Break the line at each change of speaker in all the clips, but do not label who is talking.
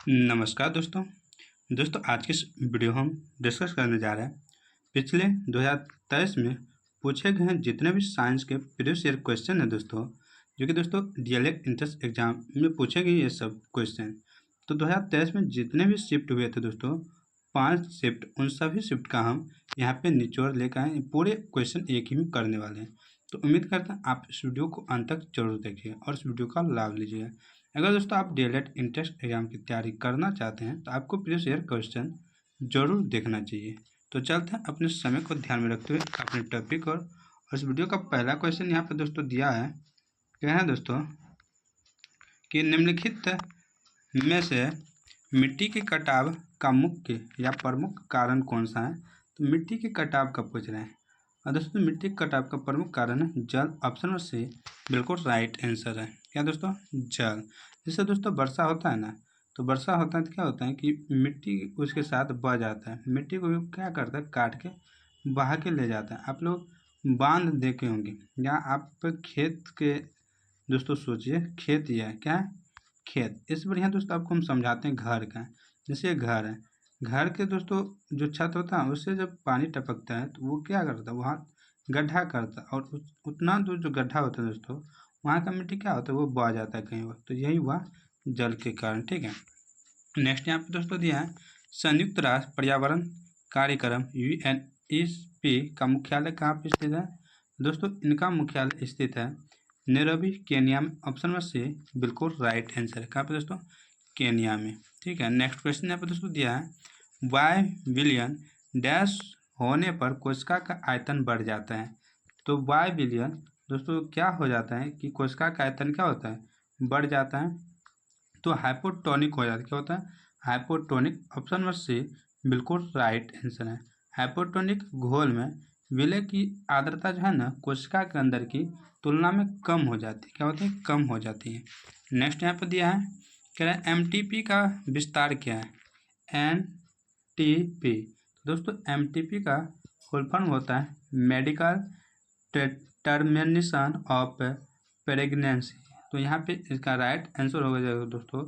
नमस्कार दोस्तों आज की इस वीडियो हम डिस्कस करने जा रहे हैं पिछले 2023 में पूछे गए जितने भी साइंस के प्रीवियस ईयर क्वेश्चन हैं दोस्तों, जो कि दोस्तों डीएलएड इंट्रेंस एग्जाम में पूछे गए ये सब क्वेश्चन। तो 2023 में जितने भी शिफ्ट हुए थे दोस्तों, 5 शिफ्ट, उन सभी शिफ्ट का हम यहाँ पे निचोड़ लेकर आए। पूरे क्वेश्चन एक ही में करने वाले हैं। तो उम्मीद करता हूँ आप इस वीडियो को अंत तक जरूर देखिए और इस वीडियो का लाभ लीजिए। अगर दोस्तों आप डीएलएड इंट्रेंस एग्जाम की तैयारी करना चाहते हैं तो आपको प्रीवियस ईयर क्वेश्चन जरूर देखना चाहिए। तो चलते हैं अपने समय को ध्यान में रखते हुए अपने टॉपिक और इस वीडियो का पहला क्वेश्चन यहाँ पे दोस्तों दिया है। क्या है दोस्तों कि निम्नलिखित में से मिट्टी के कटाव का मुख्य या प्रमुख कारण कौन सा है। तो मिट्टी के कटाव का पूछ रहे हैं और दोस्तों मिट्टी के कटाव का प्रमुख कारण है जल। ऑप्शन से बिल्कुल राइट आंसर है। क्या दोस्तों? जल। जैसे दोस्तों वर्षा होता है ना, तो वर्षा होता है तो क्या होता है कि मिट्टी उसके साथ बह जाता है। मिट्टी को क्या करता है, काट के बहा के ले जाता है। आप लोग बांध देखे होंगे या आप खेत के दोस्तों सोचिए, खेत ही है क्या, खेत। इस बढ़िया दोस्तों आपको हम समझाते हैं घर का। जैसे घर है, घर के दोस्तों जो छत होता है उससे जब पानी टपकता है तो वो क्या करता है, वहाँ गड्ढा करता है और उतना दूर जो गड्ढा होता है दोस्तों, वहाँ का मिट्टी क्या होता है, वो बह जाता है कहीं और। तो यही हुआ जल के कारण। ठीक है, नेक्स्ट यहाँ पे दोस्तों दिया है संयुक्त राष्ट्र पर्यावरण कार्यक्रम UNEP का मुख्यालय कहाँ पे स्थित है। दोस्तों इनका मुख्यालय स्थित है नैरोबी, केन्या में। ऑप्शन में से बिल्कुल राइट आंसर है। कहाँ पे दोस्तों? केन्या में। ठीक है, नेक्स्ट क्वेश्चन यहाँ पे दोस्तों दिया है वाई बिलियन डैश होने पर कोशिका का आयतन बढ़ जाता है। तो वाई बिलियन दोस्तों क्या हो जाता है कि कोशिका का आयतन क्या होता है, बढ़ जाता है। तो हाइपोटोनिक हो जाता है। क्या होता है? हाइपोटोनिक। ऑप्शन में से बिल्कुल राइट आंसर है। हाइपोटोनिक घोल में विलय की आर्द्रता जो है ना, कोशिका के अंदर की तुलना में कम हो जाती है। क्या होती है? कम हो जाती है। नेक्स्ट यहाँ पर दिया है, कह रहा है MTP का विस्तार क्या है। NTP दोस्तों MTP का फुल फॉर्म होता है मेडिकल टर्मिनेशन ऑफ प्रेगनेंसी। तो यहाँ पे इसका राइट आंसर हो जाएगा दोस्तों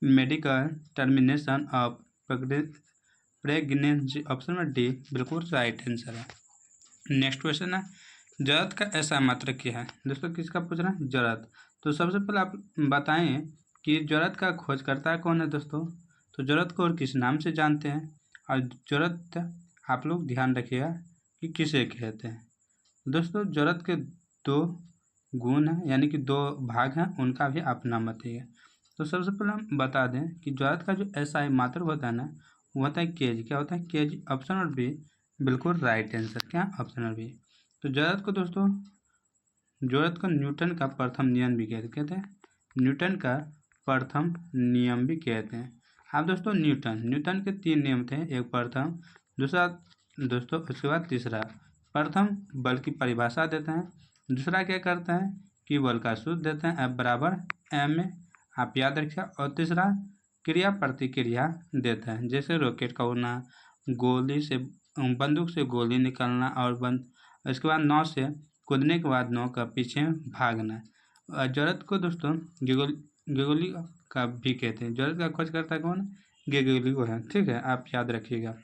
medical termination of pregnancy. Option में डी बिल्कुल राइट आंसर है। नेक्स्ट क्वेश्चन है जरत का ऐसा मात्रक क्या है। दोस्तों किसका पूछ रहा है? जरत। तो सबसे पहले आप बताएं कि जरत का खोजकर्ता कौन है दोस्तों। तो जरत को और किस नाम से जानते हैं, और जरत आप लोग ध्यान रखिएगा कि किसे कहते हैं। दोस्तों जरत के दो गुण हैं, यानी कि दो भाग हैं, उनका भी आप नाम बताइए। तो सबसे पहले हम बता दें कि जरत का जो SI मात्रक होता है ना, वो होता है केजी। क्या होता है? केजी। ऑप्शन और बी बिल्कुल राइट आंसर। क्या? ऑप्शन और बी। तो जरत को दोस्तों, जरत को न्यूटन का प्रथम नियम भी कहते हैं। न्यूटन का प्रथम नियम भी कहते हैं। अब दोस्तों न्यूटन के 3 नियम थे। एक प्रथम, दूसरा दोस्तों उसके बाद तीसरा। प्रथम बल की परिभाषा देते हैं, दूसरा क्या करते हैं कि बल का सूत्र देते हैं F बराबर ma, आप याद रखिए। और तीसरा क्रिया प्रतिक्रिया देते हैं, जैसे रॉकेट का उड़ना, गोली से बंदूक से गोली निकलना, और इसके बाद नाव से कूदने के बाद नाव का पीछे भागना। जरत को दोस्तों गेगोली का भी कहते हैं। जरत का खोज करता है कौन? गेगोली को है। ठीक है, आप याद रखिएगा।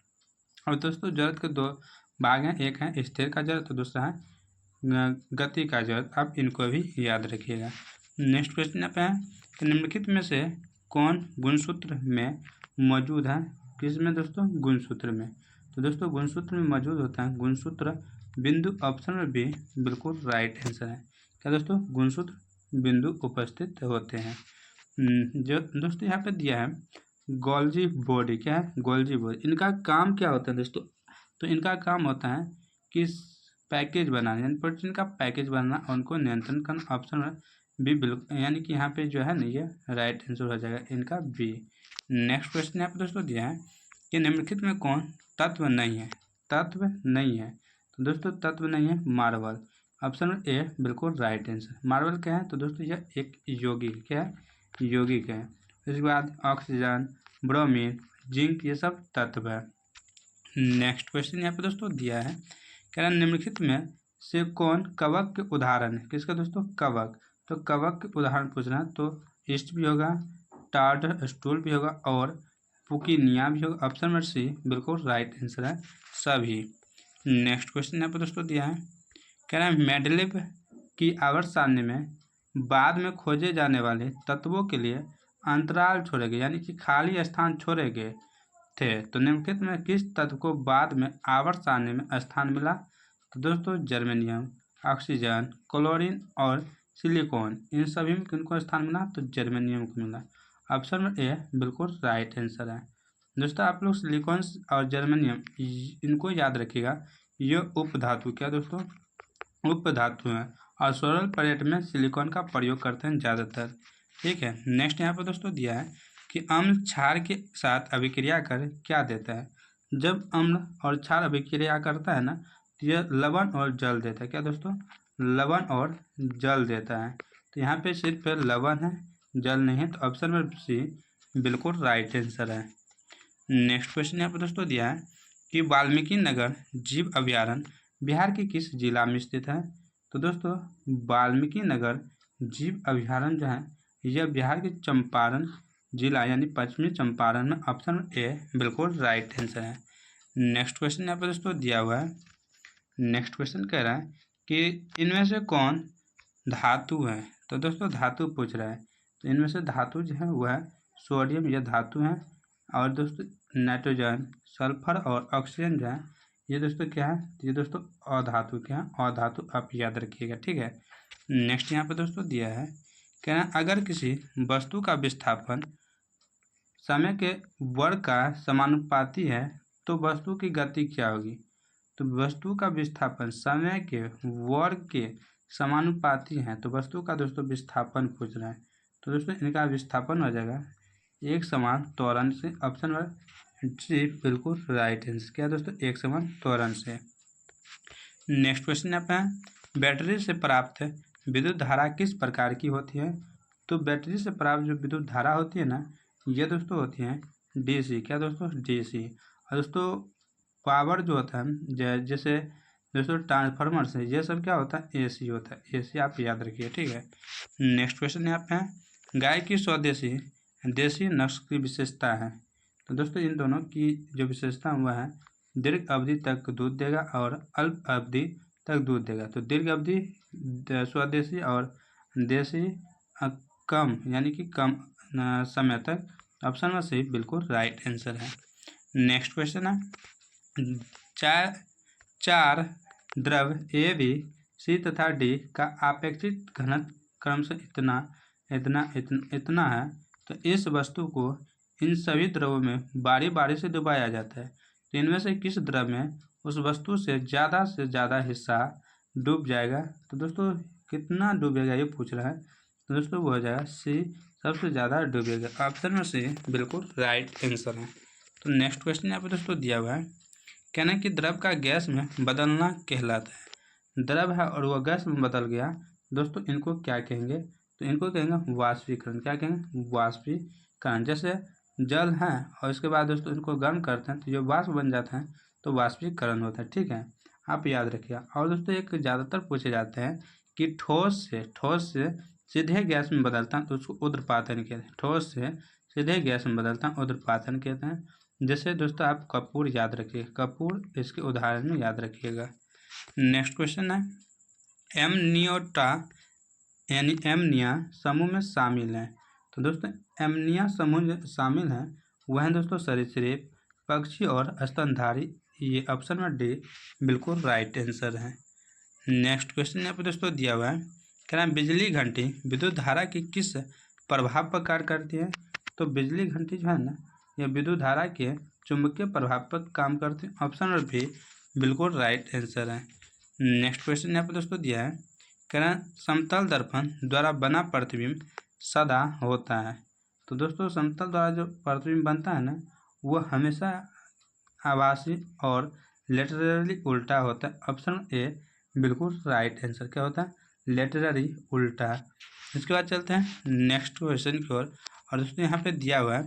और दोस्तों जरत के 2 भाग हैं, एक है स्थिर का जरत और दूसरा है गति का जरत। आप इनको भी याद रखिएगा। नेक्स्ट क्वेश्चन यहाँ पे है कि निम्नलिखित में से कौन गुणसूत्र में मौजूद है। किस में दोस्तों? गुणसूत्र में। तो दोस्तों गुणसूत्र में मौजूद होता है गुणसूत्र बिंदु। ऑप्शन में भी बिल्कुल राइट आंसर है। क्या दोस्तों? गुणसूत्र बिंदु उपस्थित होते हैं। जो दोस्तों यहाँ पे दिया है गोल्जी बॉडी। क्या है? Golgi body. इनका काम क्या होता है दोस्तों? तो इनका काम होता है कि पैकेज बनाना, यानी प्रोटीन का पैकेज बनाना और उनको नियंत्रण करना। ऑप्शन में बी बिल्कुल, यानी कि यहाँ पे जो है ना, ये राइट आंसर हो जाएगा इनका बी। नेक्स्ट क्वेश्चन यहाँ पे दोस्तों दिया है कि निम्नलिखित में कौन तत्व नहीं है। तत्व नहीं है, तो दोस्तों तत्व नहीं है मार्बल। ऑप्शन में ए बिल्कुल राइट आंसर। मार्बल क्या है? तो दोस्तों यह एक यौगिक, क्या है? यौगिक है। इसके बाद ऑक्सीजन, ब्रोमीन, जिंक, ये सब तत्व है। नेक्स्ट क्वेश्चन यहाँ पे दोस्तों दिया है, कह रहा निम्नलिखित में से कौन कवक के उदाहरण है। किसका दोस्तों? कवक। तो कवक के उदाहरण पूछ रहा है, तो ईस्ट भी होगा, टार्टर स्टूल भी होगा और पुकीनिया भी होगा। ऑप्शन नंबर सी बिल्कुल राइट आंसर है सभी। नेक्स्ट क्वेश्चन यहाँ पर दोस्तों दिया है, कह रहा है मेंडलीव की आवर्त सारणी में बाद में खोजे जाने वाले तत्वों के लिए अंतराल छोड़े गए, यानी कि खाली स्थान छोड़े गए थे, तो निम्नलिखित में किस तत्व को बाद में आवर्त सारणी में स्थान मिला? तो दोस्तों जर्मेनियम, ऑक्सीजन, क्लोरीन और सिलिकॉन, इन सभी में किनको स्थान मिला? तो जर्मेनियम को मिला। ऑप्शन नंबर ए बिल्कुल राइट आंसर है। दोस्तों आप लोग सिलिकॉन और जर्मेनियम इनको याद रखिएगा, ये उपधातु, क्या दोस्तों? उपधातु हैं और सोलर प्लेट में सिलिकॉन का प्रयोग करते हैं ज़्यादातर। ठीक है, नेक्स्ट यहाँ पर दोस्तों दिया है कि अम्ल क्षार के साथ अभिक्रिया कर क्या देता है? जब अम्ल और क्षार अभिक्रिया करता है ना, तो यह लवण और जल देता है। क्या दोस्तों? लवण और जल देता है। तो यहाँ पे सिर्फ लवण है, जल नहीं है, तो ऑप्शन नंबर सी बिल्कुल राइट आंसर है। नेक्स्ट क्वेश्चन यहाँ पर दोस्तों दिया है कि वाल्मीकि नगर जीव अभयारण्य बिहार के किस जिला में स्थित है? तो दोस्तों वाल्मीकि नगर जीव अभयारण्य जो है यह बिहार के चंपारण जिला यानी पश्चिमी चंपारण में। ऑप्शन ए बिल्कुल राइट आंसर है। नेक्स्ट क्वेश्चन यहाँ पर दोस्तों दिया हुआ है, नेक्स्ट क्वेश्चन कह रहा है कि इनमें से कौन धातु है? तो दोस्तों धातु पूछ रहा है, तो इनमें से धातु जो है वह सोडियम, यह धातु है, और दोस्तों नाइट्रोजन, सल्फर और ऑक्सीजन जो है ये दोस्तों क्या है? ये दोस्तों अधातु, क्या है? अधातु, आप याद रखिएगा। ठीक है, नेक्स्ट यहाँ पर दोस्तों दिया है, कहना अगर किसी वस्तु का विस्थापन समय के वर्ग का समानुपाती है तो वस्तु की गति क्या होगी? तो वस्तु का विस्थापन समय के वर्ग के समानुपाती है, तो वस्तु का दोस्तों विस्थापन पूछ रहा है, तो दोस्तों इनका विस्थापन हो जाएगा एक समान त्वरण से। ऑप्शन नंबर सी बिल्कुल राइट आंसर। क्या दोस्तों? एक समान त्वरण से। नेक्स्ट क्वेश्चन यहाँ पे बैटरी से प्राप्त विद्युत धारा किस प्रकार की होती है? तो बैटरी से प्राप्त जो विद्युत धारा होती है ना, ये दोस्तों होती है डीसी। क्या दोस्तों? डीसी। और दोस्तों पावर जो होता है जैसे दोस्तों ट्रांसफार्मर से, ये सब क्या होता है? एसी होता है। एसी आप याद रखिए। ठीक है, नेक्स्ट क्वेश्चन यहाँ पे है गाय की स्वदेशी देसी नस्ल की विशेषता है। तो दोस्तों इन दोनों की जो विशेषता हुआ है दीर्घ अवधि तक दूध देगा और अल्प अवधि तक दूध देगा। तो दीर्घ अवधि स्वदेशी और देसी कम, यानी कि कम समय तक। ऑप्शन में से बिल्कुल राइट आंसर है। नेक्स्ट क्वेश्चन है चार द्रव ए बी सी तथा डी का अपेक्षित घनत्व क्रम से इतना है, तो इस वस्तु को इन सभी द्रवों में बारी बारी से डुबाया जाता है, तो इनमें से किस द्रव में उस वस्तु से ज़्यादा हिस्सा डूब जाएगा? तो दोस्तों कितना डूबेगा ये पूछ रहा है, तो दोस्तों वो हो जाएगा सी, सबसे ज़्यादा डूबेगा। ऑप्शन में सी बिल्कुल राइट आंसर है। तो नेक्स्ट क्वेश्चन यहाँ पर दोस्तों दिया हुआ है, कहना कि द्रव का गैस में बदलना कहलाता है। द्रव है और वह गैस में बदल गया, दोस्तों इनको क्या कहेंगे? तो इनको कहेंगे वाष्पीकरण। क्या कहेंगे? वाष्पीकरण। जैसे जल है और इसके बाद दोस्तों इनको गर्म करते हैं तो जो वाष्प बन जाता है तो वाष्पीकरण होता है। ठीक है, आप याद रखिएगा। और दोस्तों एक ज़्यादातर पूछे जाते हैं कि ठोस से सीधे गैस में बदलता है तो उसको ऊर्ध्वपातन कहते हैं। ठोस से सीधे गैस में बदलता है ऊर्ध्वपातन कहते हैं। जैसे दोस्तों आप कपूर याद रखिए, कपूर इसके उदाहरण में याद रखिएगा। नेक्स्ट क्वेश्चन है एमनियोटा यानी एमनिया समूह में शामिल है। तो दोस्तों एमनिया समूह शामिल है वह है दोस्तों सरीसृप, पक्षी और स्तनधारी। ये ऑप्शन में डी बिल्कुल राइट आंसर है। नेक्स्ट क्वेश्चन यहाँ पर दोस्तों दिया हुआ है, कह रहा है बिजली घंटी विद्युत धारा की किस प्रभाव पर कार्य करती है? तो बिजली घंटी जो है ना, यह विद्युत धारा के चुंबकीय प्रभाव पर काम करती है। ऑप्शन नंबर बी बिल्कुल राइट आंसर है। नेक्स्ट क्वेश्चन यहाँ पर दोस्तों दिया है, कह रहा है समतल दर्पण द्वारा बना प्रतिबिंब सदा होता है। तो दोस्तों समतल द्वारा जो प्रतिबिंब बनता है ना, वह हमेशा आभासी और लेटरली उल्टा होता है। ऑप्शन ए बिल्कुल राइट आंसर। क्या होता है? लेटरली उल्टा। इसके बाद चलते हैं नेक्स्ट क्वेश्चन की ओर। और दोस्तों यहाँ पे दिया हुआ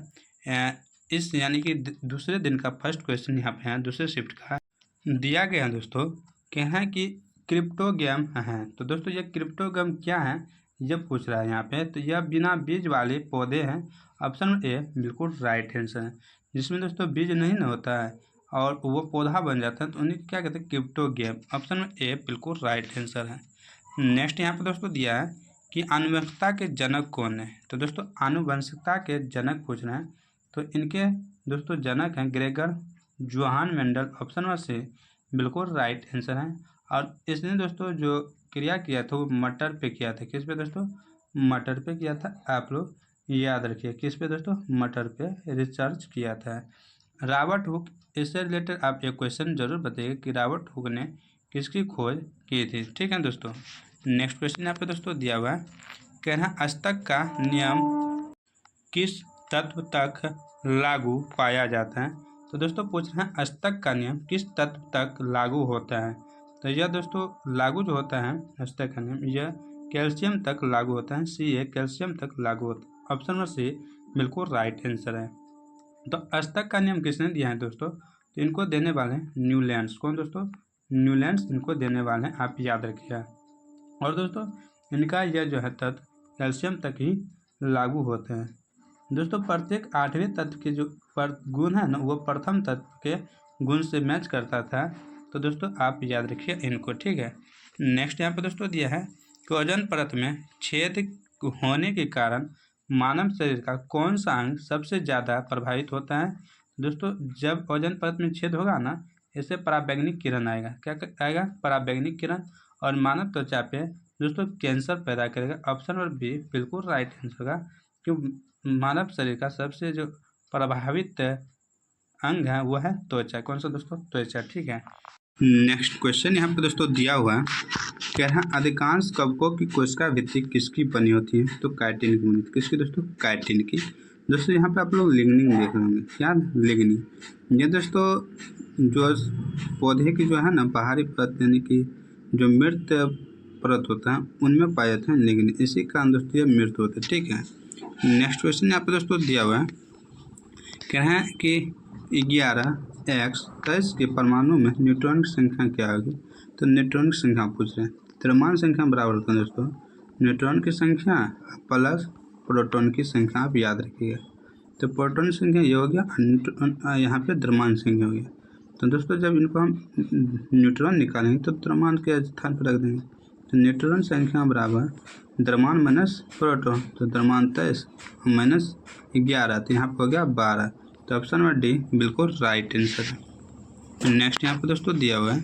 है इस यानी कि दूसरे दिन का फर्स्ट क्वेश्चन यहाँ पे है, दूसरे शिफ्ट का दिया गया है दोस्तों। कहना है कि क्रिप्टोग्राम है। तो दोस्तों ये क्रिप्टोग्राम क्या है ये पूछ रहा है यहाँ पे, तो यह बिना बीज वाले पौधे हैं। ऑप्शन नंबर ए बिल्कुल राइट आंसर है। जिसमें दोस्तों बीज नहीं ना होता है और वो पौधा बन जाता है तो उन्हें क्या कहते हैं, क्रिप्टोगैम। ऑप्शन नंबर ए बिल्कुल राइट आंसर है। नेक्स्ट यहाँ पे दोस्तों दिया है कि आनुवंशिकता के जनक कौन है। तो दोस्तों आनुवंशिकता के जनक पूछ रहे हैं, तो इनके दोस्तों जनक हैं Gregor Johann Mendel. Option number C बिल्कुल राइट आंसर है। और इसने दोस्तों जो क्रिया किया था वो मटर पे किया था। किस पे दोस्तों, मटर पे किया था। आप लोग याद रखिए किस पे दोस्तों, मटर पे रिसर्च किया था। रॉबर्ट हुक, इससे रिलेटेड आप एक क्वेश्चन जरूर बताइए कि रॉबर्ट हुक ने किसकी खोज की थी। ठीक है दोस्तों। नेक्स्ट क्वेश्चन यहाँ पे दोस्तों दिया हुआ है, कह रहा है अष्टक का नियम किस तत्व तक लागू पाया जाता है। तो दोस्तों पूछ रहे हैं अष्टक का नियम किस तत्व तक लागू होता है। तो यह दोस्तों लागू जो होता है अष्टक का नियम, यह कैल्शियम तक लागू होता है। सी है कैल्शियम तक लागू होता है। ऑप्शन नंबर सी बिल्कुल राइट आंसर है। तो अष्टक का नियम किसने दिया है दोस्तों, तो इनको देने वाले हैं न्यूलैंड्स। कौन दोस्तों, न्यूलैंड्स इनको देने वाले हैं, आप याद रखिए। और दोस्तों इनका यह जो है तत्व कैल्शियम तक ही लागू होते हैं। दोस्तों प्रत्येक 8वें तत्व के जो गुण है ना वो प्रथम तत्व के गुण से मैच करता था। तो दोस्तों आप याद रखिए इनको। ठीक है। नेक्स्ट यहाँ पे दोस्तों दिया है कि ओजोन परत में छेद होने के कारण मानव शरीर का कौन सा अंग सबसे ज़्यादा प्रभावित होता है। दोस्तों जब ओजोन परत में छेद होगा ना, इससे पराबैंगनी किरण आएगा। क्या आएगा, पराबैंगनी किरण। और मानव त्वचा पे दोस्तों कैंसर पैदा करेगा। ऑप्शन नंबर बी बिल्कुल राइट आंसर होगा, क्योंकि मानव शरीर का सबसे जो प्रभावित अंग है वो है त्वचा। कौन सा दोस्तों, त्वचा। ठीक है। नेक्स्ट क्वेश्चन यहाँ पे दोस्तों दिया हुआ है, कह रहा है अधिकांश कवकों की कोशिका भित्ति किसकी बनी होती है। तो काइटिन की बनी। किसकी दोस्तों, काइटिन की। दोस्तों यहाँ पे आप लोग लिग्निन देख रहे होंगे, क्या लिग्निन। ये दोस्तों जो पौधे की जो है ना बाहरी परत यानी कि जो मृत परत होता है उनमें पाए जाते हैं लिग्निन। इसी कारण दोस्तों ये मृत होते हैं। ठीक है। नेक्स्ट क्वेश्चन यहाँ पे दोस्तों दिया हुआ है, कह रहे हैं कि 11x23 के परमाणु में न्यूट्रॉन की संख्या क्या होगी। तो न्यूट्रॉन की संख्या पूछ रहे हैं। द्रव्यमान संख्या बराबर होता है दोस्तों न्यूट्रॉन की संख्या प्लस प्रोटॉन की संख्या। आप याद रखिएगा। तो प्रोटॉन की संख्या ये हो गया और यहाँ पे द्रव्यमान संख्या हो गया। तो दोस्तों जब इनको हम न्यूट्रॉन निकालेंगे तो द्रव्यमान के स्थान पर रख देंगे। तो न्यूट्रॉन संख्या बराबर द्रव्यमान माइनस प्रोटॉन। तो द्रव्यमान 23 माइनस 11, तो यहाँ पर हो गया 12। तो ऑप्शन नंबर डी बिल्कुल राइट आंसर है। नेक्स्ट यहाँ पर दोस्तों दिया हुआ है,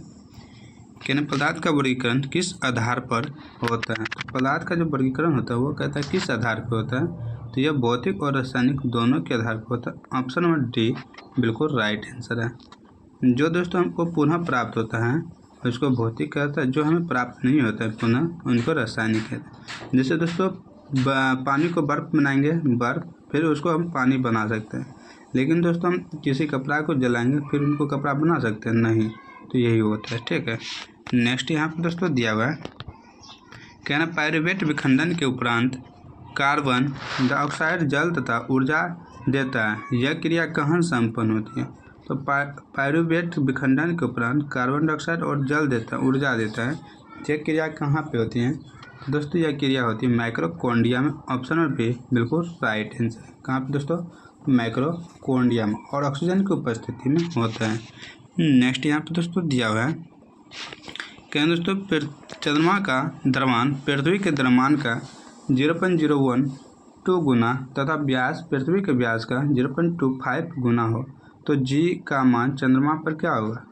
कहना पदार्थ का वर्गीकरण किस आधार पर होता है। तो पदार्थ का जो वर्गीकरण होता है वो कहता है किस आधार पर होता है। तो यह भौतिक और रासायनिक दोनों के आधार पर होता है। ऑप्शन नंबर डी बिल्कुल राइट आंसर है। जो दोस्तों हमको पुनः प्राप्त होता है उसको भौतिक कहता है, जो हमें प्राप्त नहीं होता है पुनः उनको रासायनिक कहते हैं। जैसे दोस्तों पानी को बर्फ़ बनाएंगे, बर्फ़, फिर उसको हम पानी बना सकते हैं। लेकिन दोस्तों हम किसी कपड़ा को जलाएंगे फिर उनको कपड़ा बना सकते हैं, नहीं। तो यही होता है। ठीक है। नेक्स्ट यहाँ पर दोस्तों दिया हुआ है, कहना पायरुवेट विखंडन के उपरांत कार्बन डाइऑक्साइड जल तथा ऊर्जा देता है। यह क्रिया कहाँ संपन्न होती है। तो पायरुवेट विखंडन के उपरांत कार्बन डाइऑक्साइड और जल देता है, ऊर्जा देता है। यह क्रिया कहाँ पे होती है दोस्तों, यह क्रिया होती है माइक्रोकोन्डिया में। ऑप्शन नंबर बी बिल्कुल राइट आंसर है। कहाँ पे दोस्तों, माइक्रोकोन्डिया में, और ऑक्सीजन की उपस्थिति में होता है। नेक्स्ट यहाँ पे दोस्तों दिया हुआ है, कहना दोस्तों चंद्रमा का द्रव्यमान पृथ्वी के द्रव्यमान का 0.012 गुना तथा व्यास पृथ्वी के व्यास का 0.25 गुना हो तो जी का मान चंद्रमा पर क्या होगा।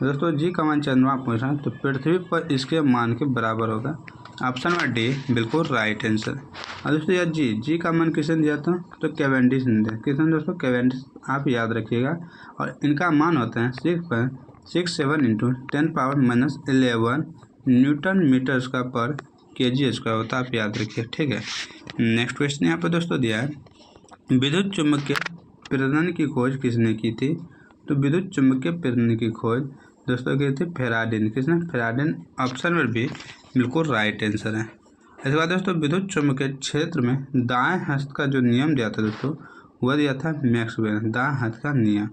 दोस्तों जी का मान चंद्रमा पर पूछ रहा है तो पृथ्वी पर इसके मान के बराबर होगा। ऑप्शन नंबर डी बिल्कुल राइट आंसर। और दोस्तों यह जी का मान किसने दिया था, तो कैवेंडिश ने दिया। किसने दोस्तों, कैवेंडिश। आप याद रखिएगा। और इनका मान होता है 6.67 × 10⁻11 न्यूटन मीटर स्क्वायर पर kg स्क्वायर होता है। आप याद रखिए। ठीक है। नेक्स्ट क्वेश्चन यहाँ पर दोस्तों दिया है, विद्युत चुम्बकीय प्रेरण की खोज किसने की थी। तो विद्युत चुम्बकीय प्रेरण की खोज दोस्तों की थी फैराडे ने। किसने, फैराडे। ऑप्शन नंबर बी बिल्कुल राइट आंसर है। इसके बाद दोस्तों विद्युत चुम्बकीय क्षेत्र में दाएं हस्त का जो नियम दिया था दोस्तों वह दिया था मैक्सवेल, दाएं हाथ का नियम।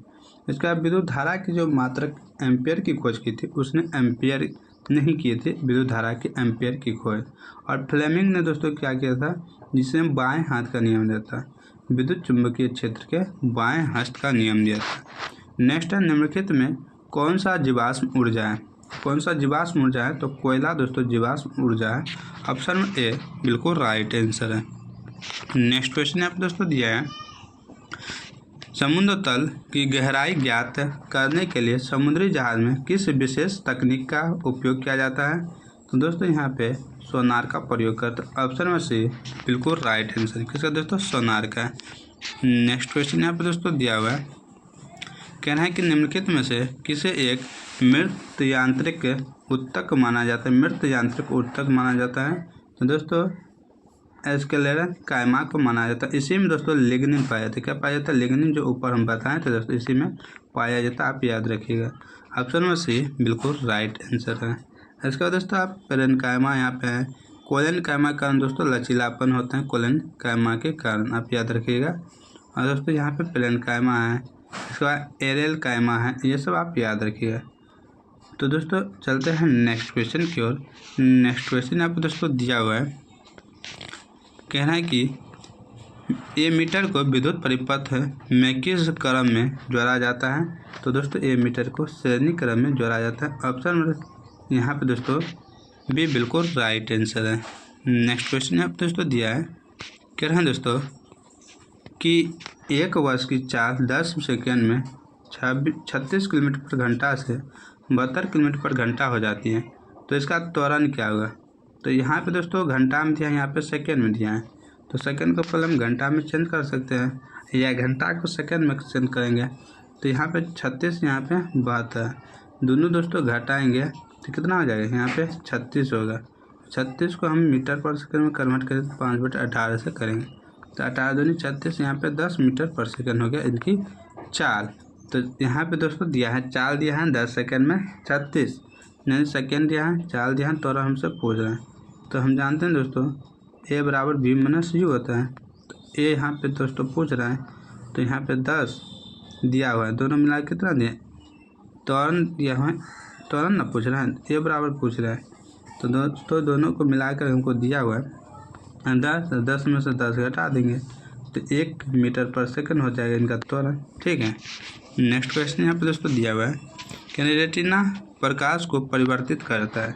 इसके बाद विद्युत धारा की जो मात्रक एम्पियर की खोज की थी उसने एम्पियर नहीं किए थे विद्युत धारा के एम्पियर की खोज। और फ्लेमिंग ने दोस्तों क्या किया था, जिसमें बाएं हाथ का नियम दिया था, विद्युत चुंबकीय क्षेत्र के बाएं हस्त का नियम दिया था। नेक्स्ट है, निम्नलिखित में कौन सा जीवाश्म ऊर्जा है? कौन सा जीवाश्म ऊर्जा है? तो कोयला दोस्तों जीवाश्म ऊर्जा है। ऑप्शन में ए बिल्कुल राइट आंसर है। नेक्स्ट क्वेश्चन आप दोस्तों दिया है, समुद्र तल की गहराई ज्ञात करने के लिए समुद्री जहाज में किस विशेष तकनीक का उपयोग किया जाता है? तो दोस्तों यहाँ पे सोनार का प्रयोग करते हैं। ऑप्शन में से बिल्कुल राइट आंसर किसका दोस्तों? सोनार का। नेक्स्ट क्वेश्चन यहाँ पे दोस्तों दिया हुआ है, कहना है कि निम्नलिखित में से किसे एक मृत यांत्रिक ऊतक माना जाता है? मृत यांत्रिक ऊतक माना जाता है तो दोस्तों एस्केलेरन कायमा को माना जाता है। इसी में दोस्तों लिग्निन पाया जाता है। क्या पाया जाता है? लिग्निन, जो ऊपर हम बताएं तो दोस्तों इसी में पाया जाता है, आप याद रखिएगा। ऑप्शन में सी बिल्कुल राइट आंसर है। इसके बाद दोस्तों आप पेरेन्काइमा यहाँ पे है। कोलेनकाइमा के कारण दोस्तों लचीलापन होते हैं, कोलेनकाइमा के कारण, आप याद रखिएगा। और दोस्तों यहाँ पे पेरेन्काइमा है, इसके बाद एरेलकाइमा है, ये सब आप याद रखिएगा। तो दोस्तों चलते हैं नेक्स्ट क्वेश्चन की ओर। नेक्स्ट क्वेश्चन आपको दोस्तों दिया हुआ है, कहना है कि ए मीटर को विद्युत परिपथ में किस क्रम में जोड़ा जाता है? तो दोस्तों ए मीटर को श्रेणी क्रम में जोड़ा जाता है। ऑप्शन में यहाँ पे दोस्तों बी बिल्कुल राइट आंसर है। नेक्स्ट क्वेश्चन यहाँ पे दोस्तों दिया है, कह रहे हैं दोस्तों कि एक वर्ष की चाल 10 सेकेंड में 36 किलोमीटर पर घंटा से 72 किलोमीटर पर घंटा हो जाती है, तो इसका त्वरण क्या होगा? तो यहाँ पे दोस्तों घंटा में दिया है, यहाँ पे सेकेंड में दिया है, तो सेकेंड को पहले हम घंटा में चेंज कर सकते हैं या घंटा को सेकेंड में चेंज करेंगे। तो यहाँ पे 36, यहाँ पे 72, दोनों दोस्तों घटाएंगे तो कितना हो जाएगा? यहाँ पे 36 होगा। 36 को हम मीटर पर सेकेंड में कन्वर्ट करें तो 5/18 से करेंगे, तो 18 दूनी 36, यहाँ पे 10 मीटर पर सेकेंड हो गया इनकी चाल। तो यहाँ पे दोस्तों दिया है, चाल दिया है 10 सेकेंड में 36, नहीं सेकेंड दिया है, चाल दिया है, तो हमसे पूछ रहे हैं। तो हम जानते हैं दोस्तों ए बराबर बी माइनस यू होता है। तो ए यहाँ पे दोस्तों पूछ रहा है, तो यहाँ पे 10 दिया हुआ है, दोनों मिला कितना दिया? त्वरण दिया हुआ है, त्वरण ना पूछ रहा है, ए बराबर पूछ रहा है। तो दोस्तों दोनों को मिलाकर हमको दिया हुआ है 10 में से 10 घटा देंगे तो 1 मीटर पर सेकंड हो जाएगा इनका त्वरण। ठीक है। नेक्स्ट क्वेश्चन यहाँ पे दोस्तों दिया हुआ है कि रेटिना प्रकाश को परिवर्तित करता है।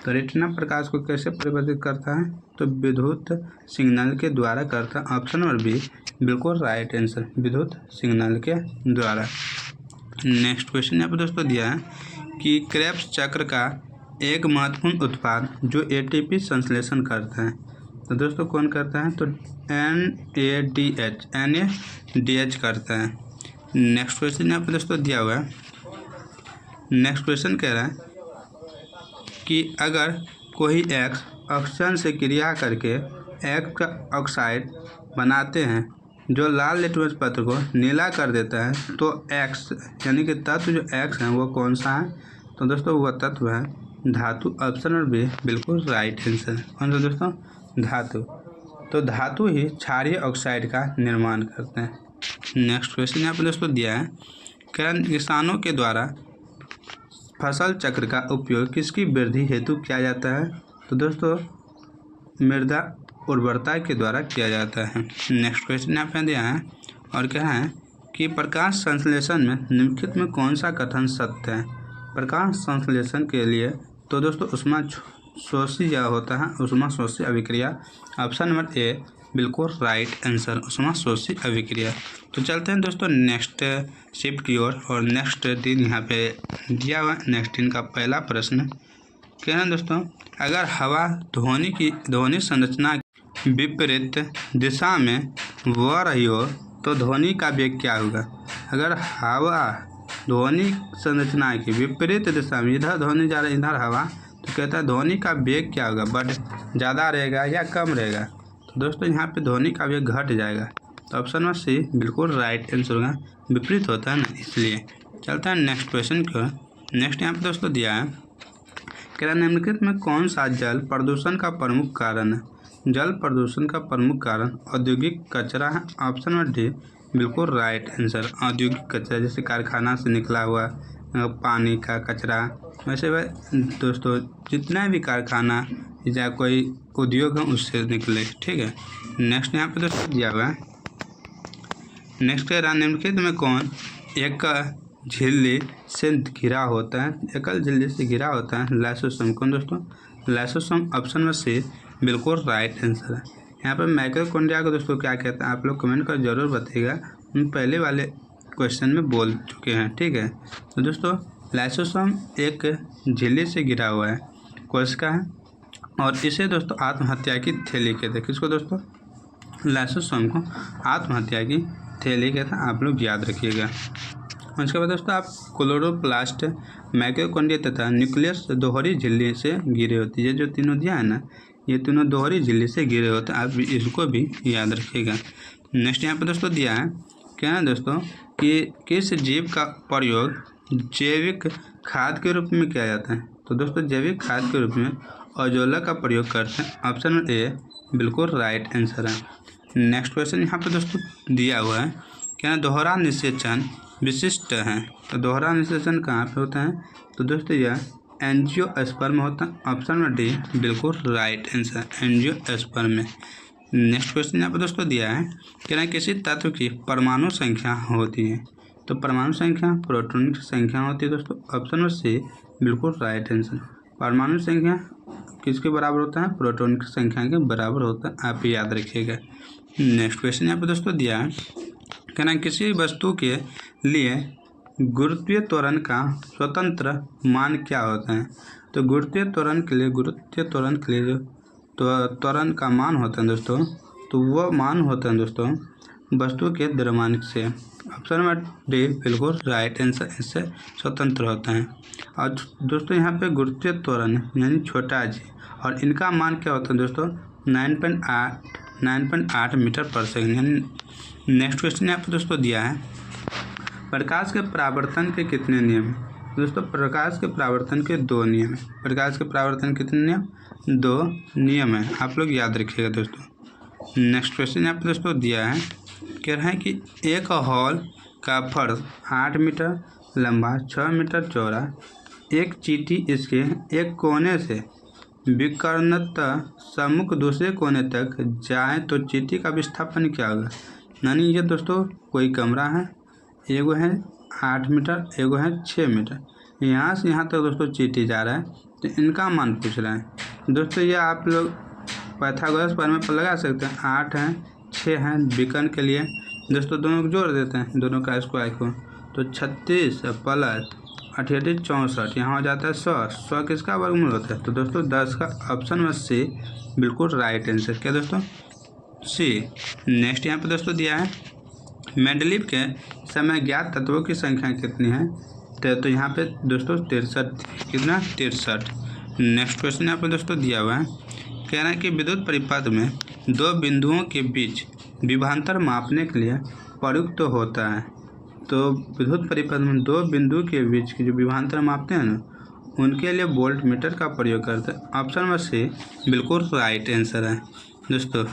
तो रेटिना प्रकाश को कैसे परिवर्तित करता है? तो विद्युत सिग्नल के द्वारा करता है। ऑप्शन नंबर बी बिल्कुल राइट आंसर, विद्युत सिग्नल के द्वारा। नेक्स्ट क्वेश्चन यहाँ पे दोस्तों दिया है कि क्रेब्स चक्र का एक महत्वपूर्ण उत्पाद जो एटीपी संश्लेषण करता है, तो दोस्तों कौन करता है? तो NADH करता है। नेक्स्ट क्वेश्चन यहाँ पे दोस्तों दिया हुआ है, नेक्स्ट क्वेश्चन कह रहा है कि अगर कोई एक्स ऑक्सीजन से क्रिया करके एक्स का ऑक्साइड बनाते हैं जो लाल लिटमस पत्र को नीला कर देता है, तो एक्स यानी कि तत्व जो एक्स है वो कौन सा है? तो दोस्तों वह तत्व है धातु। ऑप्शन नंबर बी बिल्कुल राइट आंसर। कौन सा दोस्तों? धातु। तो धातु ही क्षारीय ऑक्साइड का निर्माण करते हैं। नेक्स्ट क्वेश्चन यहाँ पर दोस्तों दिया है, किसानों के द्वारा फसल चक्र का उपयोग किसकी वृद्धि हेतु किया जाता है? तो दोस्तों मृदा उर्वरता के द्वारा किया जाता है। नेक्स्ट क्वेश्चन यहाँ पे दिया है और क्या है कि प्रकाश संश्लेषण में निम्नलिखित में कौन सा कथन सत्य है? प्रकाश संश्लेषण के लिए तो दोस्तों उष्मा शोषी होता है, उष्मा शोषी अभिक्रिया। ऑप्शन नंबर ए बिल्कुल राइट आंसर, उष्मा शोषी अभिक्रिया। तो चलते हैं दोस्तों नेक्स्ट शिफ्ट की ओर और नेक्स्ट दिन यहाँ पे दिया हुआ नेक्स्ट दिन का पहला प्रश्न क्या है दोस्तों, अगर हवा ध्वनि संरचना विपरीत दिशा में बह रही हो तो ध्वनि का वेग क्या होगा? अगर हवा ध्वनि संरचना की विपरीत दिशा में, इधर ध्वनि जा रहा है इधर हवा, तो कहता है ध्वनि का वेग क्या होगा? बढ़ ज़्यादा रहेगा या कम रहेगा? तो दोस्तों यहाँ पे ध्वनि का वेग घट जाएगा। तो ऑप्शन में सी बिल्कुल राइट आंसर होगा, विपरीत होता है ना इसलिए। चलता है नेक्स्ट क्वेश्चन को। नेक्स्ट यहाँ पे दोस्तों दिया है कि निम्नलिखित में कौन सा जल प्रदूषण का प्रमुख कारण है? जल प्रदूषण का प्रमुख कारण औद्योगिक कचरा है। ऑप्शन नंबर डी बिल्कुल राइट आंसर, औद्योगिक कचरा जैसे कारखाना से निकला हुआ पानी का कचरा वैसे दोस्तों जितना भी कारखाना या कोई उद्योग है उससे निकले, ठीक है। नेक्स्ट यहाँ पे दोस्तों दिया हुआ है, नेक्स्ट कह रहा निम्नलिखित में कौन एक झिल्ली से घिरा होता है, एकल झिल्ली से घिरा होता है? लाइसोसोम। कौन दोस्तों? लाइसोसोम। ऑप्शन में से बिल्कुल राइट आंसर है। यहाँ पर माइटोकॉन्ड्रिया को दोस्तों क्या कहते हैं आप लोग कमेंट कर जरूर बताइएगा, हम पहले वाले क्वेश्चन में बोल चुके हैं, ठीक है। तो दोस्तों लाइसोसोम एक झिल्ली से घिरा हुआ है, कोशिका है, और इसे दोस्तों आत्महत्या की थैली कहते हैं। किसको दोस्तों? लाइसोसोम को आत्महत्या की थैली कहते हैं, आप लोग याद रखिएगा। उसके बाद दोस्तों आप क्लोरोप्लास्ट, माइटोकॉन्ड्रिया तथा न्यूक्लियस दोहरी झिल्ली से घिरे होती है। जो तीनों दिया है ना, ये तीनों दोहरी झिल्ली से घिरे होते हैं, आप इसको भी याद रखिएगा। नेक्स्ट यहाँ पे दोस्तों दिया है क्या है दोस्तों कि किस जीव का प्रयोग जैविक खाद के रूप में किया जाता है? तो दोस्तों जैविक खाद के रूप में अजोला का प्रयोग करते हैं। ऑप्शन ए बिल्कुल राइट आंसर है। नेक्स्ट क्वेश्चन यहाँ पे दोस्तों दिया हुआ है क्या दोहरा निषेचन विशिष्ट है? तो दोहरा निषेचन कहाँ पे होता है? तो दोस्तों यह एंजियोस्पर्म में होता है। ऑप्शन में डी बिल्कुल राइट आंसर, एंजियोस्पर्म में। नेक्स्ट क्वेश्चन यहाँ पे दोस्तों दिया है कि किसी तत्व की परमाणु संख्या होती है? तो परमाणु संख्या प्रोटॉन की संख्या होती है दोस्तों। ऑप्शन में सी बिल्कुल राइट आंसर। परमाणु संख्या किसके बराबर होता है? प्रोटॉन की संख्या के बराबर होता है, आप याद रखिएगा। नेक्स्ट क्वेश्चन यहाँ पे दोस्तों दिया है कि किसी वस्तु के लिए गुरुत्वीय त्वरण का स्वतंत्र मान क्या होता है? तो गुरुत्वीय त्वरण के लिए जो त्वरण का मान होता है दोस्तों, तो वो मान होता है दोस्तों वस्तु के द्रव्यमान से। ऑप्शन में डी बिल्कुल राइट आंसर, इससे स्वतंत्र होता है। और दोस्तों यहाँ पे गुरुत्वीय त्वरण यानी छोटा जी, और इनका मान क्या होता है दोस्तों? 9.8 मीटर पर सेकंड यानी। नेक्स्ट क्वेश्चन यहाँ पे दोस्तों दिया है प्रकाश के परावर्तन के कितने नियम हैं? दोस्तों प्रकाश के परावर्तन के 2 नियम हैं। प्रकाश के परावर्तन कितने नियम? 2 नियम हैं, आप लोग याद रखिएगा दोस्तों। नेक्स्ट क्वेश्चन यहाँ पे दोस्तों दिया है कह रहे हैं कि एक हॉल का फर्श 8 मीटर लंबा 6 मीटर चौड़ा, एक चींटी इसके एक कोने से विकर्णतः सम्मुख दूसरे कोने तक जाए तो चींटी का विस्थापन क्या होगा? यानी ये दोस्तों कोई कमरा है, एगो है 8 मीटर, एगो है 6 मीटर, यहाँ से यहाँ तक दोस्तों चींटी जा रहा है, तो इनका मान पूछ रहा है दोस्तों। ये आप लोग पाइथागोरस प्रमेय पर लगा सकते हैं। 8 है 6 है, विकर्ण के लिए दोस्तों दोनों को जोड़ देते हैं, दोनों का स्क्वायर को, तो 36 प्लस 88 64, यहाँ हो जाता है 100। 100 किसका वर्गमूल होता है? तो दोस्तों 10 का। ऑप्शन में सी बिल्कुल राइट आंसर, क्या दोस्तों? सी। नेक्स्ट यहाँ पे दोस्तों दिया है मेंडलीव के समय ज्ञात तत्वों की संख्या कितनी है? तो यहाँ पे दोस्तों 63, कितना? 63। नेक्स्ट क्वेश्चन यहाँ पे दोस्तों दिया हुआ है कह रहा है कि विद्युत परिपथ में 2 बिंदुओं के बीच विभवांतर मापने के लिए प्रयुक्त होता है। तो विद्युत परिपथ में 2 बिंदु के बीच की जो विभवांतर मापते हैं ना, उनके लिए वोल्ट मीटर का प्रयोग करते हैं। ऑप्शन में से बिल्कुल राइट आंसर है दोस्तों।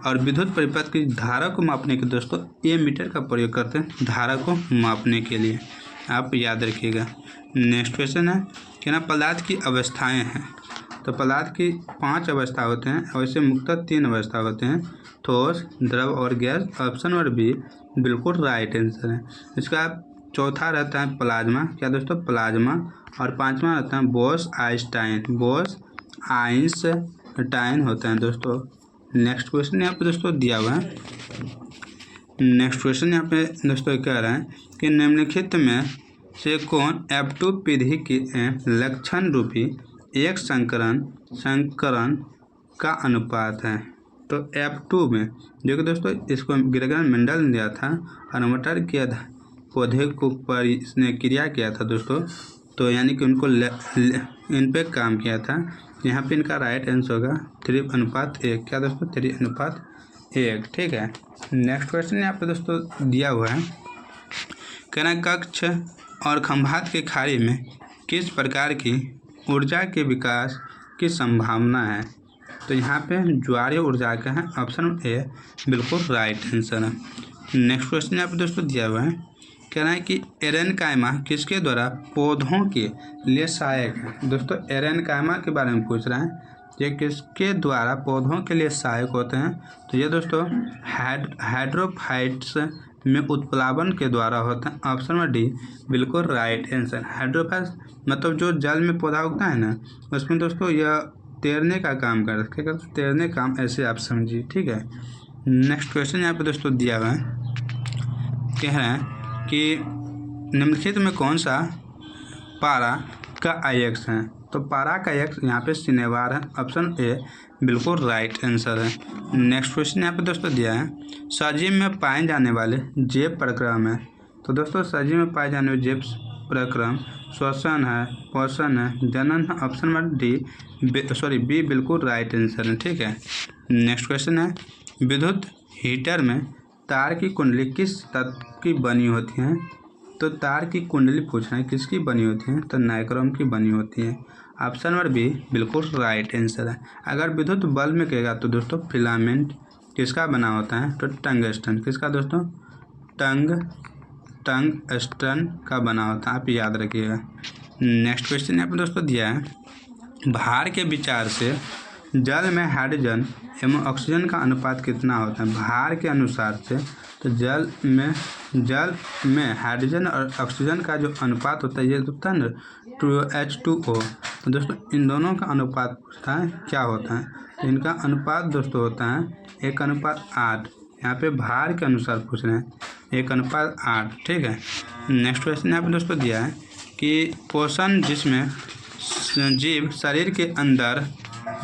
और विद्युत परिपथ की धारा को मापने के दोस्तों ए मीटर का प्रयोग करते हैं, धारा को मापने के लिए, आप याद रखिएगा। नेक्स्ट क्वेश्चन है कि पदार्थ की अवस्थाएं हैं। तो पदार्थ की 5 अवस्था होते हैं, और इसे मुख्यतः 3 अवस्था होते हैं, ठोस, द्रव और गैस। ऑप्शन और बी बिल्कुल राइट आंसर है। इसका चौथा रहता है प्लाज्मा, क्या दोस्तों? प्लाज्मा। और 5वां रहता है बोस आइंस्टाइन, बोस आइंस्टाइन होता है दोस्तों। नेक्स्ट क्वेश्चन यहाँ पे दोस्तों दिया हुआ है, नेक्स्ट क्वेश्चन यहाँ पे दोस्तों कह रहा है कि निम्नलिखित में से कौन F2 पीढ़ी के लक्षण रूपी एक संकरण का अनुपात है? तो F2 में जो कि दोस्तों इसको ग्रेगर मेंडल ने दिया था, और मटर के पौधे को पर इसने क्रिया किया था दोस्तों, तो यानी कि उनको इन पे काम किया था। यहाँ पे इनका राइट आंसर होगा 3:1, क्या दोस्तों? 3:1, ठीक है। नेक्स्ट क्वेश्चन यहाँ पे दोस्तों दिया हुआ है कहना कक्ष और खंभात के खाड़ी में किस प्रकार की ऊर्जा के विकास की संभावना है? तो यहाँ पे ज्वारीय ऊर्जा का है। ऑप्शन ए बिल्कुल राइट आंसर है। नेक्स्ट क्वेश्चन यहाँ पे दोस्तों दिया हुआ है कह रहा है कि एरेनकाइमा किसके द्वारा पौधों के लिए सहायक है। दोस्तों एरेनकाइमा के बारे में पूछ रहे हैं, ये किसके द्वारा पौधों के लिए सहायक होते हैं। तो ये दोस्तों हाइड्रोफाइट्स में उत्प्लावन के द्वारा होता है। ऑप्शन नंबर डी बिल्कुल राइट आंसर। हाइड्रोफाइट्स मतलब जो जल में पौधा उगता है ना, उसमें दोस्तों यह तैरने का काम करता है। तैरने काम ऐसे आप समझिए, ठीक है। नेक्स्ट क्वेश्चन यहाँ पे दोस्तों दिया हुआ है, कह रहे हैं कि निम्नलिखित में कौन सा पारा का अयस्क है। तो पारा का अयस्क यहाँ पे सिनेवार है। ऑप्शन ए बिल्कुल राइट आंसर है। नेक्स्ट क्वेश्चन यहाँ पे दोस्तों दिया है, सजीव में पाए जाने वाले जैव प्रक्रम है। तो दोस्तों सजीव में पाए जाने वाले जैव प्रक्रम श्वसन है, पोषण है, जनन है। ऑप्शन नंबर डी बी बिल्कुल राइट आंसर है, ठीक है। नेक्स्ट क्वेश्चन है, विद्युत हीटर में तार की कुंडली किस तत्व की बनी होती है। तो तार की कुंडली पूछ रहे हैं किसकी बनी होती है, तो नाइक्रोम की बनी होती है। ऑप्शन नंबर बी बिल्कुल राइट आंसर है। अगर विद्युत बल्ब में कहेगा तो दोस्तों फिलामेंट किसका बना होता है, तो टंगस्टन। किसका दोस्तों, टंगस्टन का बना होता है, आप याद रखिएगा। नेक्स्ट क्वेश्चन यहाँ पर दोस्तों दिया है, भार के विचार से जल में हाइड्रोजन एवं ऑक्सीजन का अनुपात कितना होता है। भार के अनुसार से तो जल में हाइड्रोजन और ऑक्सीजन का जो अनुपात होता है ये होता है ना 2H2O। तो दोस्तों इन दोनों का अनुपात पूछता है क्या होता है। इनका अनुपात दोस्तों होता है 1:8। यहाँ पे भार के अनुसार पूछ रहे हैं 1:8, ठीक है। नेक्स्ट क्वेश्चन यहाँ पे दोस्तों दिया है कि पोषण जिसमें जीव शरीर के अंदर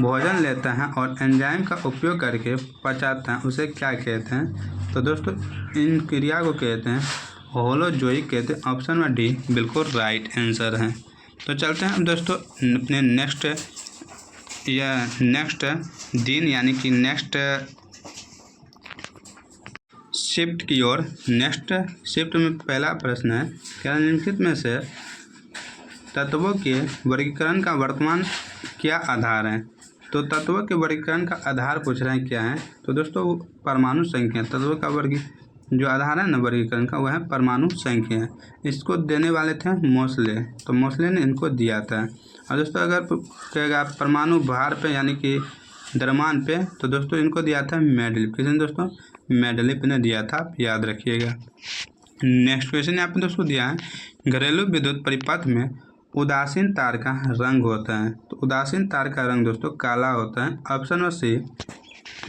भोजन लेता है और एंजाइम का उपयोग करके पचाता है, उसे क्या कहते हैं। तो दोस्तों इन क्रिया को कहते हैं होलोजोइक कहते हैं। ऑप्शन में डी बिल्कुल राइट आंसर है। तो चलते हैं दोस्तों अपने नेक्स्ट दिन यानी कि नेक्स्ट शिफ्ट की ओर। नेक्स्ट शिफ्ट में पहला प्रश्न है, क्या निम्नलिखित में से तत्वों के वर्गीकरण का वर्तमान क्या आधार है। तो तत्वों के वर्गीकरण का आधार पूछ रहे हैं क्या है। तो दोस्तों परमाणु संख्या। तत्वों का जो आधार है ना वर्गीकरण का, वह है परमाणु संख्या है। इसको देने वाले थे मोसले, तो मोसले ने इनको दिया था। और दोस्तों अगर कहेगा परमाणु भार पे यानी कि द्रव्यमान पे, तो दोस्तों इनको दिया था मेडलिफ। किसने दोस्तों, मेडलिफ ने दिया था, आप याद रखिएगा। नेक्स्ट क्वेश्चन यहाँ पे दोस्तों दिया है, घरेलू विद्युत परिपथ में उदासीन तार का रंग होता है। तो उदासीन तार का रंग दोस्तों काला होता है। ऑप्शन नंबर सी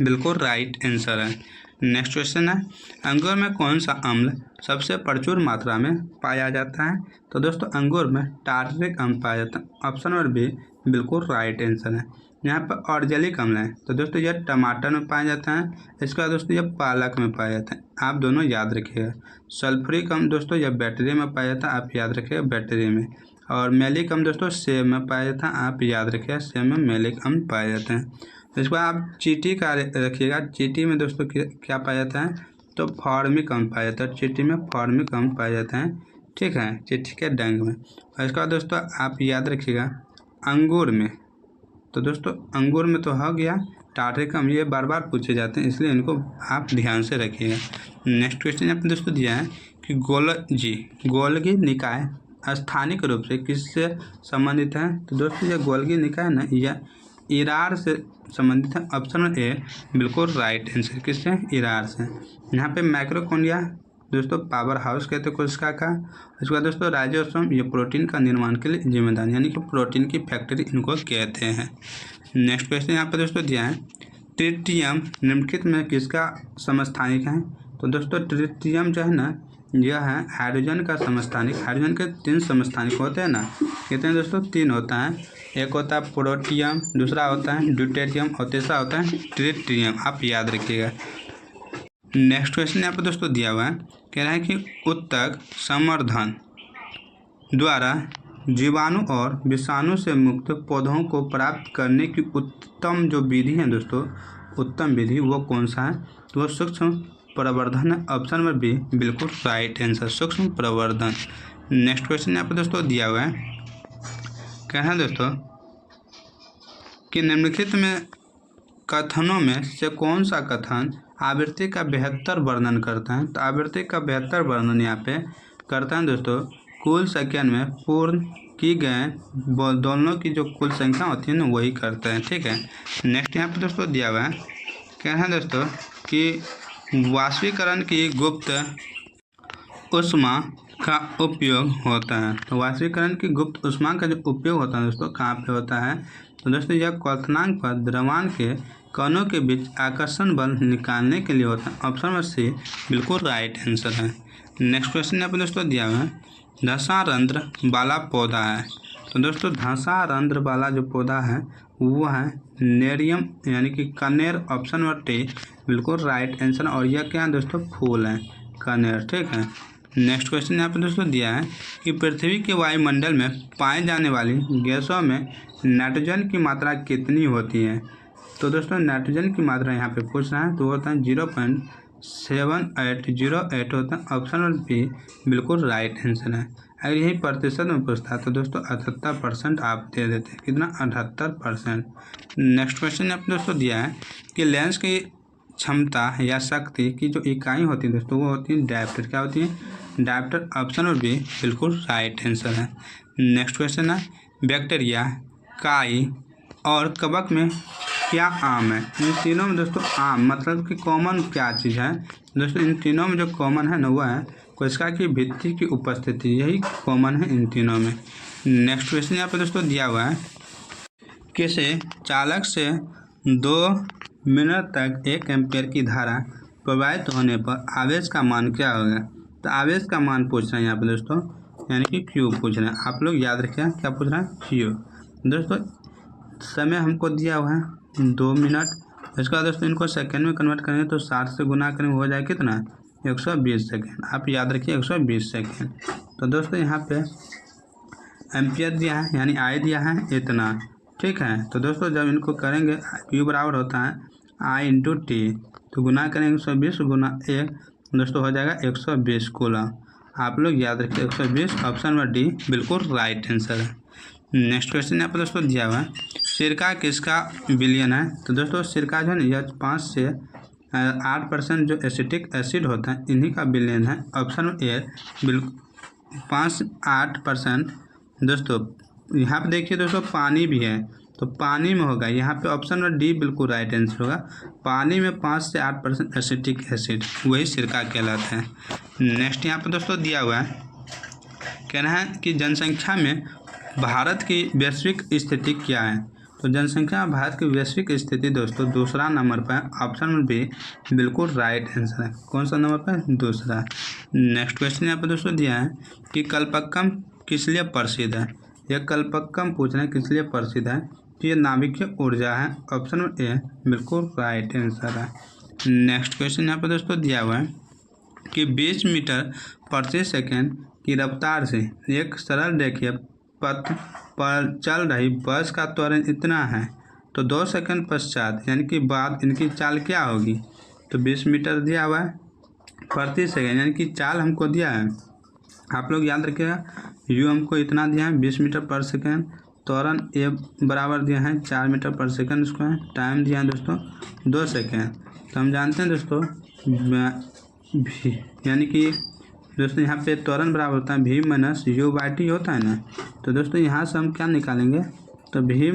बिल्कुल राइट आंसर है। नेक्स्ट क्वेश्चन है, अंगूर में कौन सा अम्ल सबसे प्रचुर मात्रा में पाया जाता है। तो दोस्तों अंगूर में टार्टरिक अम्ल पाया जाता है। ऑप्शन नंबर बी बिल्कुल राइट आंसर है। यहाँ पर ऑर्जेलिक अम्ल है, तो दोस्तों यह टमाटर में पाया जाता है। इसके बाद दोस्तों यह पालक में पाया जाता है, आप दोनों याद रखिएगा। सल्फ्यूरिक अम्ल दोस्तों यह बैक्टीरिया में पाया जाता है, आप याद रखिएगा बैक्टीरिया में। और मैलिक अम्ल दोस्तों सेब में पाया जाता है, आप याद रखिएगा सेब में मैलिक अम्ल पाया जाता है। इसके बाद आप चींटी का रखिएगा। चींटी में दोस्तों क्या पाया जाता है, तो फॉर्मिक अम्ल पाया जाता है। चींटी में फॉर्मिक अम्ल पाया जाता है, ठीक है, चींटी के डंक में। और इसके बाद दोस्तों आप याद रखिएगा अंगूर में, तो दोस्तों अंगूर में तो हो गया टार्टरिक अम्ल, ये बार बार पूछे जाते हैं, इसलिए इनको आप ध्यान से रखिएगा। नेक्स्ट क्वेश्चन यहाँ पर दोस्तों दिया है कि गोल्गी निकाय स्थानिक रूप से किससे संबंधित है। तो दोस्तों ये गोल्गी निकाय ना यह इरार से संबंधित है। ऑप्शन ए बिल्कुल राइट आंसर। किससे, इरार से। यहाँ पे माइक्रोकोंडिया दोस्तों पावर हाउस कहते हैं कोशिका का। उसके बाद दोस्तों राइजोसोम ये प्रोटीन का निर्माण के लिए जिम्मेदार, यानी कि प्रोटीन की फैक्ट्री इनको कहते हैं। नेक्स्ट क्वेश्चन यहाँ पे दोस्तों दिया है, ट्रिटियम निम्नलिखित में किसका समस्थानिक है। तो दोस्तों ट्रिटियम जो है ना यह है हाइड्रोजन का समस्थानिक। हाइड्रोजन के 3 समस्थानिक होते हैं ना, कितने दोस्तों 3 होता है। एक होता है प्रोटियम, दूसरा होता है ड्यूटेरियम और तीसरा होता है ट्रिटियम, आप याद रखिएगा। नेक्स्ट क्वेश्चन यहाँ पर दोस्तों दिया हुआ है, कह रहा है कि उत्तक संवर्धन द्वारा जीवाणु और विषाणु से मुक्त पौधों को प्राप्त करने की उत्तम जो विधि है दोस्तों, उत्तम विधि वो कौन सा है, तो वो सूक्ष्म प्रवर्धन है। ऑप्शन नंबर बी बिल्कुल राइट आंसर, सूक्ष्म प्रवर्धन। नेक्स्ट क्वेश्चन यहाँ पर दोस्तों दिया हुआ है, कहना है दोस्तों कि निम्नलिखित में कथनों में से कौन सा कथन आवृत्ति का बेहतर वर्णन करता है। तो आवृत्ति का बेहतर वर्णन यहाँ पे करता है दोस्तों कुल सेकंड में पूर्ण की गए दोनों की जो कुल संख्या होती है ना वही करते हैं। ठीक है। नेक्स्ट यहाँ पे दोस्तों दिया हुआ है, क्या है दोस्तों कि वाष्पीकरण की गुप्त ऊष्मा का उपयोग होता है। तो वाष्पीकरण की गुप्त ऊष्मा का जो उपयोग होता है दोस्तों कहाँ पे होता है, तो दोस्तों यह क्वथनांक पर द्रव्यमान के कणों के बीच आकर्षण बल निकालने के लिए होता है। ऑप्शन नंबर सी बिल्कुल राइट आंसर है। नेक्स्ट क्वेश्चन यहाँ पे दोस्तों दिया हुआ है, धंसा रंध्र वाला पौधा है। तो दोस्तों धंसा रंध्र वाला जो पौधा है वो है नेरियम यानी कि कनेर। ऑप्शन नंबर टी बिल्कुल राइट आंसर। और यह क्या है दोस्तों, फूल है कनेर। ठीक है। नेक्स्ट क्वेश्चन यहाँ पे दोस्तों दिया है कि पृथ्वी के वायुमंडल में पाए जाने वाली गैसों में नाइट्रोजन की मात्रा कितनी होती है। तो दोस्तों नाइट्रोजन की मात्रा यहाँ पे पूछ रहा है तो होता है 0.7808 होता है। ऑप्शन नंबर बी बिल्कुल राइट आंसर है। अगर यही प्रतिशत में पूछता है तो दोस्तों 78% आप दे देते हैं। कितना, 78%। नेक्स्ट क्वेश्चन यहाँ पे दोस्तों दिया है कि लेंस की क्षमता या शक्ति की जो इकाई होती है दोस्तों वो होती है डायप्टर। क्या होती है, डायप्टर। ऑप्शन नंबर बी बिल्कुल राइट आंसर है। नेक्स्ट क्वेश्चन है, बैक्टीरिया, काई और कवक में क्या आम है। इन तीनों में दोस्तों आम मतलब कि कॉमन क्या चीज़ है दोस्तों, इन तीनों में जो कॉमन है ना वह है कोशिका की भित्ति की उपस्थिति, यही कॉमन है इन तीनों में। नेक्स्ट क्वेश्चन यहाँ पे दोस्तों दिया हुआ है, किसी चालक से 2 मिनट तक 1 एम्पीयर की धारा प्रवाहित होने पर आवेश का मान क्या होगा। तो आवेश का मान पूछ रहे हैं यहाँ पे दोस्तों, यानी कि क्यू पूछ रहे हैं। आप लोग याद रखिए क्या पूछ रहे हैं, क्यू। दोस्तों समय हमको दिया हुआ है 2 मिनट। इसका दोस्तों इनको सेकंड में कन्वर्ट करेंगे तो 60 से गुना करेंगे हो जाए कितना, 120 सेकेंड। आप याद रखिए 120 सेकेंड। तो दोस्तों यहाँ पे एम्पियर दिया है यानी आई दिया है इतना। ठीक है। तो दोस्तों जब इनको करेंगे क्यू बराबर होता है आई इंटू टी, तो गुना करेंगे 120 गुना 1 दोस्तों हो जाएगा 120 कूलम। आप लोग याद रखिए 120। ऑप्शन नंबर डी बिल्कुल राइट आंसर है। नेक्स्ट क्वेश्चन यहाँ पर दोस्तों दिया हुआ है, सिरका किसका विलयन है। तो दोस्तों सिरका जो है ना यह 5 से 8% जो एसिटिक एसिड होता है इन्हीं का विलयन है। ऑप्शन ए बिल्कुल 5-8%। दोस्तों यहाँ पे देखिए दोस्तों पानी भी है तो पानी में होगा, यहाँ पे ऑप्शन नंबर डी बिल्कुल राइट आंसर होगा। पानी में 5 से 8% एसिटिक एसिड वही सिरका कहलाता है। नेक्स्ट यहाँ पे दोस्तों दिया हुआ है, कहना है कि जनसंख्या में भारत की वैश्विक स्थिति क्या है। तो जनसंख्या भारत की वैश्विक स्थिति दोस्तों दूसरा नंबर पर। ऑप्शन नंबर बी बिल्कुल राइट आंसर है। कौन सा नंबर पर, दूसरा। नेक्स्ट क्वेश्चन यहाँ पर दोस्तों दिया है कि कल्पक्कम किस लिए प्रसिद्ध है। यह कल्पक्कम पूछ रहे हैं किस लिए प्रसिद्ध है, तो ये नाभिकीय ऊर्जा है। ऑप्शन नंबर ए बिल्कुल राइट आंसर है। नेक्स्ट क्वेश्चन यहाँ पर दोस्तों दिया हुआ है कि 20 मीटर प्रति सेकेंड की रफ्तार से एक सरल रेखीय पथ पर चल रही बस का त्वरण इतना है, तो 2 सेकंड पश्चात यानी कि बाद इनकी चाल क्या होगी। तो 20 मीटर दिया हुआ है प्रति सेकंड यानी कि चाल हमको दिया है। आप लोग याद रखिएगा यू हमको इतना दिया है 20 मीटर पर सेकंड, त्वरण ए बराबर दिया है 4 मीटर पर सेकंड स्क्वायर, टाइम दिया है दोस्तों 2 सेकंड। तो हम जानते हैं दोस्तों यानी कि दोस्तों यहाँ पे त्वरण बराबर होता है v minus you by T होता है ना। तो दोस्तों यहाँ से हम क्या निकालेंगे, तो v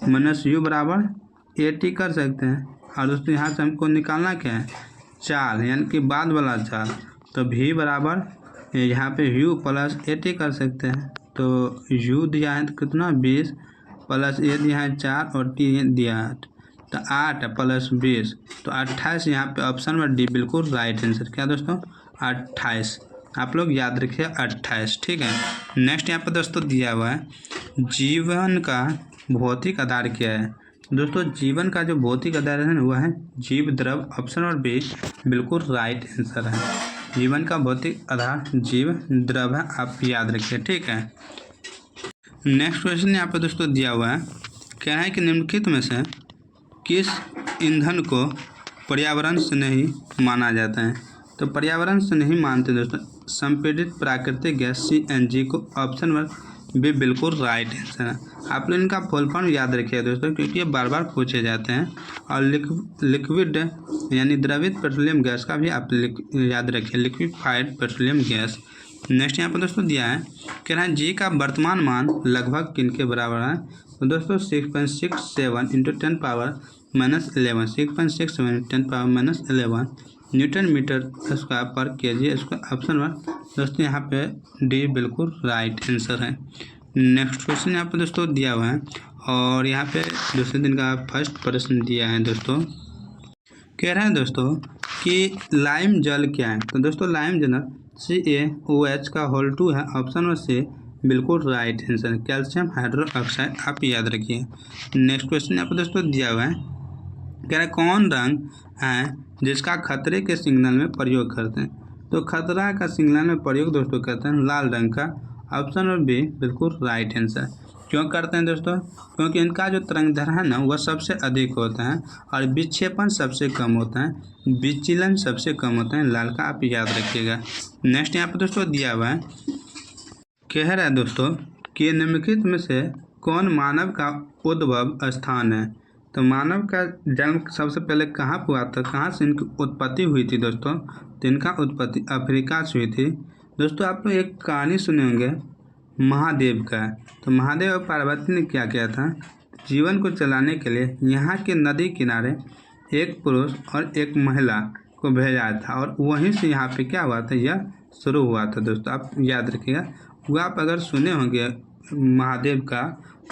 माइनस यू बराबर ए टी कर सकते हैं। और दोस्तों यहाँ से हमको निकालना क्या है, चाल यानी कि बाद वाला चाल। तो v बराबर यहाँ पे u प्लस ए टी कर सकते हैं। तो u दिया है तो कितना 20 प्लस ए दिया है 4 और टी दिया है तो 8 प्लस 20 तो 28। यहाँ पे ऑप्शन नंबर डी बिल्कुल राइट आंसर। क्या दोस्तों 28। आप लोग याद रखिए 28। ठीक है। नेक्स्ट यहाँ पे दोस्तों दिया हुआ है, जीवन का भौतिक आधार क्या है। दोस्तों जीवन का जो भौतिक आधार है ना वह है जीव द्रव। ऑप्शन नंबर बी बिल्कुल राइट आंसर है। जीवन का भौतिक आधार जीव द्रव है, आप याद रखिए। ठीक है। नेक्स्ट क्वेश्चन यहाँ पे दोस्तों दिया हुआ है, क्या है कि निम्नलिखित में से किस ईंधन को पर्यावरण से नहीं माना जाता है। तो पर्यावरण से नहीं मानते दोस्तों संपीड़ित प्राकृतिक गैस CNG को। ऑप्शन नंबर बी बिल्कुल राइट आंसर है। आप लोग इनका फुल फॉर्म याद रखिए दोस्तों, क्योंकि ये बार बार पूछे जाते हैं। और लिक्विड यानी द्रवित पेट्रोलियम गैस का भी आप याद रखिए, लिक्विफाइड पेट्रोलियम गैस। नेक्स्ट यहाँ पर दोस्तों दिया है, कह रहा है जी का वर्तमान मान लगभग किन के बराबर है। तो दोस्तों 6.67 इंटू 10⁻⁻11 6.67 10⁻⁻11 न्यूटन मीटर स्क्वायर पर kg स्क्वायर। ऑप्शन 1 दोस्तों यहाँ पे डी बिल्कुल राइट आंसर है। नेक्स्ट क्वेश्चन यहाँ पे दोस्तों दिया हुआ है, और यहाँ पे दूसरे दिन का फर्स्ट प्रश्न दिया है दोस्तों। कह रहा है दोस्तों कि लाइम जल क्या है। तो दोस्तों लाइम जल CaOH का होल 2 है। ऑप्शन 1 से बिल्कुल राइट आंसर, कैल्शियम हाइड्रोक्साइड आप याद रखिए। नेक्स्ट क्वेश्चन यहाँ पर दोस्तों दिया हुआ है, कह रहा है कौन रंग है जिसका खतरे के सिग्नल में प्रयोग करते हैं। तो खतरा का सिग्नल में प्रयोग दोस्तों करते हैं लाल रंग का। ऑप्शन और बी बिल्कुल राइट आंसर। क्यों करते हैं दोस्तों, क्योंकि इनका जो तरंग दैर्घ्य है ना वह सबसे अधिक होता है और विक्षेपण सबसे कम होता है, विचलन सबसे कम होता है लाल का, आप याद रखिएगा। नेक्स्ट यहाँ पर दोस्तों दिया हुआ है, कह रहा है दोस्तों कि निम्नलिखित में से कौन मानव का उद्भव स्थान है। तो मानव का जन्म सबसे पहले कहाँ हुआ था, कहाँ से इनकी उत्पत्ति हुई थी दोस्तों। तो इनका उत्पत्ति अफ्रीका से हुई थी दोस्तों। आप लोग एक कहानी सुने होंगे महादेव का। तो महादेव और पार्वती ने क्या किया था, जीवन को चलाने के लिए यहाँ के नदी किनारे एक पुरुष और एक महिला को भेजा था, और वहीं से यहाँ पे क्या हुआ था, यह शुरू हुआ था दोस्तों, आप याद रखिएगा। वो आप अगर सुने होंगे महादेव का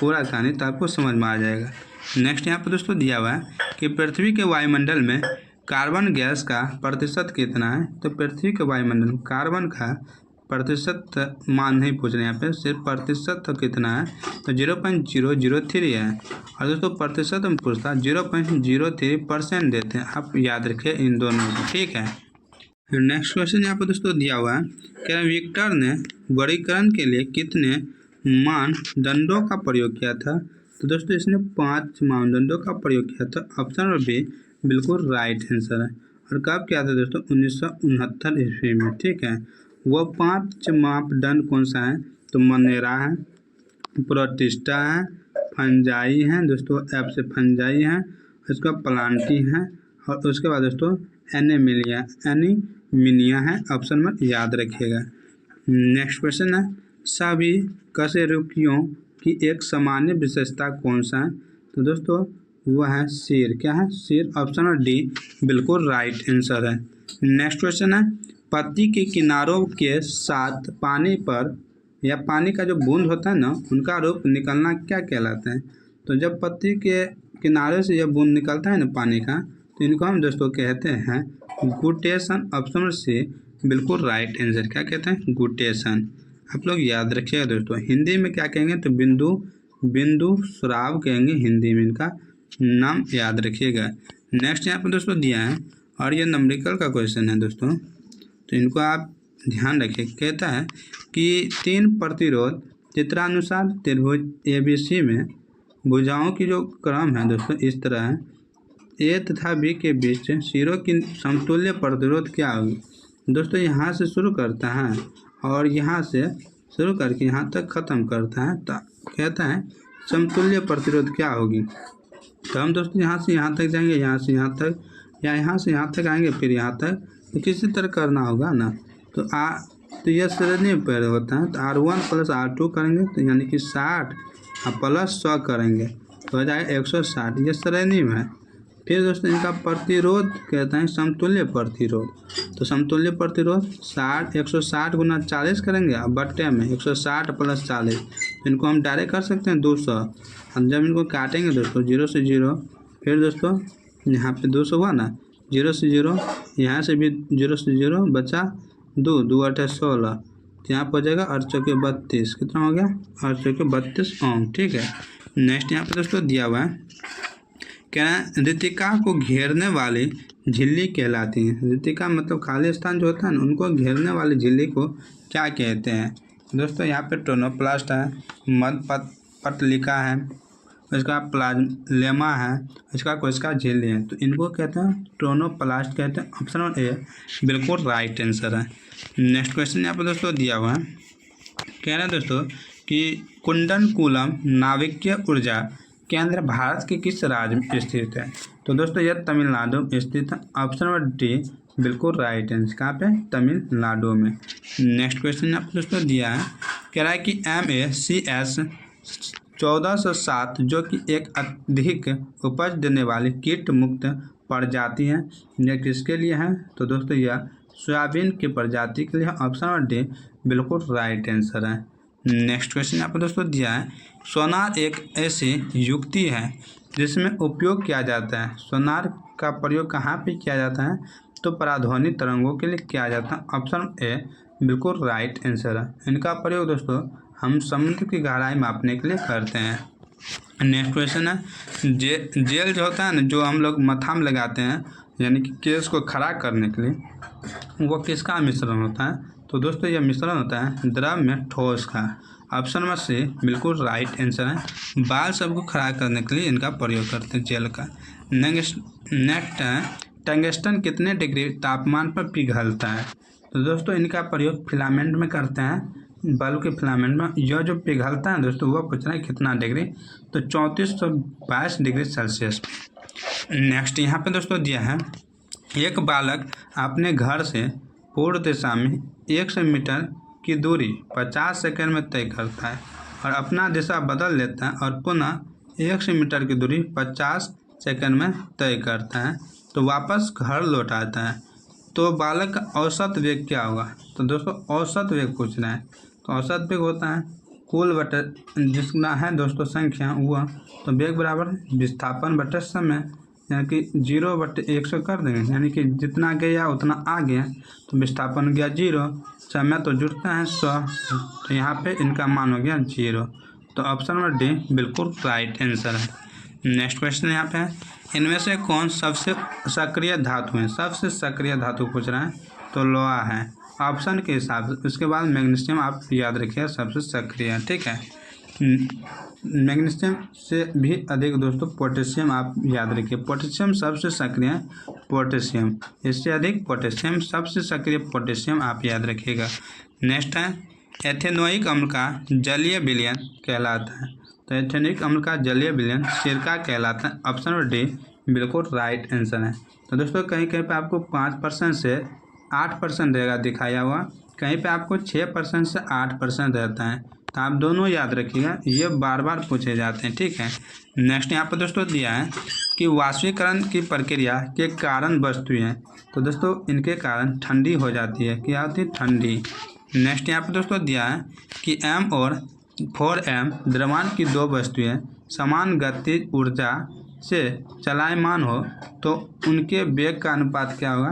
पूरा कहानी तो आपको समझ में आ जाएगा। नेक्स्ट यहाँ पर दोस्तों दिया हुआ है कि पृथ्वी के वायुमंडल में कार्बन गैस का प्रतिशत कितना है। तो पृथ्वी के वायुमंडल में कार्बन का प्रतिशत मान नहीं पूछ रहे, यहाँ पे सिर्फ प्रतिशत तो कितना है, तो 0.003 है। और दोस्तों प्रतिशत में पूछता 0.03% देते हैं, आप याद रखिए इन दोनों को, ठीक है। नेक्स्ट क्वेश्चन यहाँ पर दोस्तों दिया हुआ है, क्या विक्टर ने वर्गीकरण के लिए कितने मानदंडों का प्रयोग किया था। तो दोस्तों इसने 5 मानदंडों का प्रयोग किया था। ऑप्शन बी बिल्कुल राइट आंसर है। और कब किया था दोस्तों, 1969 ईस्वी में, ठीक है। वो 5 मापदंड कौन सा है, तो मनेरा है, प्रोटिस्टा है, फंजाई है दोस्तों, एफ से फंजाई है, उसका प्लांटी है, और उसके बाद दोस्तों एनीमिनिया है। ऑप्शन में याद रखिएगा। नेक्स्ट क्वेश्चन है, सभी कशेरुकियों की एक सामान्य विशेषता कौन सा है। तो दोस्तों वह है सिर, क्या है, सिर। ऑप्शन डी बिल्कुल राइट आंसर है। नेक्स्ट क्वेश्चन है, पत्ती के किनारों के साथ पानी पर या पानी का जो बूंद होता है ना, उनका रूप निकलना क्या कहलाता है। तो जब पत्ती के किनारे से जब बूंद निकलता है ना पानी का, तो इनको हम दोस्तों कहते हैं गुटेशन। ऑप्शन सी बिल्कुल राइट आंसर, क्या कहते हैं, गुटेशन। आप लोग याद रखिएगा दोस्तों। हिंदी में क्या कहेंगे, तो बिंदु स्राव कहेंगे हिंदी में, इनका नाम याद रखिएगा। नेक्स्ट यहाँ पर दोस्तों दिया है, और ये नंबरिकल का क्वेश्चन है दोस्तों, तो इनको आप ध्यान रखिए। कहता है कि 3 प्रतिरोध चित्रानुसार त्रिभुज ABC में भुजाओं की जो क्रम है दोस्तों इस तरह है, ए तथा बी के बीच सिरों की समतुल्य प्रतिरोध क्या होगी। दोस्तों यहाँ से शुरू करता है और यहाँ से शुरू करके यहाँ तक ख़त्म करता है, तो कहता है समतुल्य प्रतिरोध क्या होगी। तो हम दोस्तों यहाँ से यहाँ तक जाएंगे, यहाँ से यहाँ तक, या यहाँ से यहाँ तक आएंगे, फिर यहाँ तक, तो किसी तरह करना होगा ना। तो यह श्रेणी पर होता है, तो R1 + R2 करेंगे तो यानी कि 60 प्लस 100 करेंगे तो हो जाएगा 160, यह श्रेणी में है। फिर दोस्तों इनका प्रतिरोध कहते हैं समतुल्य प्रतिरोध। तो समतुल्य प्रतिरोध 160 गुना 40 करेंगे, अब बट्टे में 160 + 40, तो इनको हम डायरेक्ट कर सकते हैं 200। हम जब इनको काटेंगे दोस्तों 0 से 0, फिर दोस्तों यहाँ पे 200 हुआ ना, 0 से 0, यहाँ से भी 0 से 0 बचा 2, 2 8 16, तो यहाँ पर हो जाएगा 8 चौके 32, कितना हो गया 8 चौके 32 ओम, ठीक है। नेक्स्ट यहाँ पर दोस्तों दिया हुआ है, क्या ऋतिका को घेरने वाली झिल्ली कहलाती है। ऋतिका मतलब खाली स्थान जो होता है ना, उनको घेरने वाली झिल्ली को क्या कहते हैं। दोस्तों यहाँ पे टोनोप्लास्ट है, मध्यपटलिका है, इसका प्लाज्लेमा है, इसका कोशिका झिल्ली है, तो इनको कहते हैं टोनोप्लास्ट कहते हैं। ऑप्शन ए बिल्कुल राइट आंसर है। नेक्स्ट क्वेश्चन यहाँ पर दोस्तों दिया हुआ है, कह रहे हैं दोस्तों कि कुंडनकुलम नाभिकीय ऊर्जा केंद्र भारत के किस राज्य में स्थित है? तो दोस्तों यह तमिलनाडु में स्थित है। ऑप्शन नंबर डी बिल्कुल राइट आंसर। कहाँ पे? तमिलनाडु में। नेक्स्ट क्वेश्चन आपको दोस्तों दिया है, कह रहा है कि MACS 1407 जो कि एक अधिक उपज देने वाली कीट मुक्त प्रजाति है, यह किसके लिए है? तो दोस्तों यह सोयाबीन की प्रजाति के लिए। ऑप्शन नंबर डी बिल्कुल राइट आंसर है। नेक्स्ट क्वेश्चन आपको दोस्तों दिया है, सोनार एक ऐसी युक्ति है जिसमें उपयोग किया जाता है। सोनार का प्रयोग कहाँ पे किया जाता है? तो पराध्वनि तरंगों के लिए किया जाता है। ऑप्शन ए बिल्कुल राइट आंसर है। इनका प्रयोग दोस्तों हम समुद्र की गहराई मापने के लिए करते हैं। नेक्स्ट क्वेश्चन है, जेल जो होता है ना, जो हम लोग मथा में लगाते हैं यानी कि केस को खड़ा करने के लिए, वो किसका मिश्रण होता है? तो दोस्तों यह मिश्रण होता है द्रव में ठोस का। ऑप्शन नंबर सी बिल्कुल राइट आंसर है। बाल सबको खड़ा करने के लिए इनका प्रयोग करते हैं जेल का। नेक्स्ट है, टंगस्टन कितने डिग्री तापमान पर पिघलता है? तो दोस्तों इनका प्रयोग फिलामेंट में करते हैं, बल्ब के फिलामेंट में। यह जो पिघलता है दोस्तों वह पूछ रहा है कितना डिग्री? तो 3422 डिग्री सेल्सियस। नेक्स्ट यहाँ पे दोस्तों दिया है, एक बालक अपने घर से पूर्व दिशा में 100 मीटर की दूरी 50 सेकंड में तय करता है और अपना दिशा बदल लेता है और पुनः 100 मीटर की दूरी 50 सेकंड में तय करता है तो वापस घर लौट आता है, तो बालक का औसत वेग क्या होगा? तो दोस्तों औसत वेग पूछ रहा है। तो औसत वेग होता है कुल बटे जितना है दोस्तों संख्या हुआ, तो वेग बराबर विस्थापन बटे समय, यानी कि 0/100 कर देंगे, यानी कि जितना गया उतना आ गया, तो विस्थापन गया 0, समय तो जुड़ता है 100, तो यहाँ पे इनका मान हो गया 0। तो ऑप्शन नंबर डी बिल्कुल राइट आंसर है। नेक्स्ट क्वेश्चन यहाँ पे है, इनमें से कौन सबसे सक्रिय धातु है? सबसे सक्रिय धातु पूछ रहा है, तो लोहा है ऑप्शन के हिसाब से। उसके बाद मैग्नीशियम आप याद रखिए सबसे सक्रिय है, ठीक है। मैग्नीशियम से भी अधिक दोस्तों पोटेशियम आप याद रखिए, पोटेशियम सबसे सक्रिय है, पोटेशियम इससे अधिक पोटेशियम, सबसे सक्रिय पोटेशियम आप याद रखिएगा। नेक्स्ट है, एथेनोइक अम्ल का जलीय विलयन कहलाता है। तो एथेनोइक अम्ल का जलीय विलयन सिरका कहलाता है। ऑप्शन नंबर डी बिल्कुल राइट आंसर है। तो दोस्तों कहीं कहीं पे आपको 5% से 8% रहेगा दिखाया हुआ, कहीं पे आपको 6% से 8% रहता है, तो आप दोनों याद रखिएगा, ये बार बार पूछे जाते हैं, ठीक है। नेक्स्ट यहाँ पर दोस्तों दिया है कि वाष्पीकरण की प्रक्रिया के कारण वस्तुएं हैं, तो दोस्तों इनके कारण ठंडी हो जाती है, क्या होती है? ठंडी। नेक्स्ट यहाँ पर दोस्तों दिया है कि M और 4M द्रव्यमान की दो वस्तुएं समान गतिज ऊर्जा से चलायमान हो तो उनके वेग का अनुपात क्या होगा?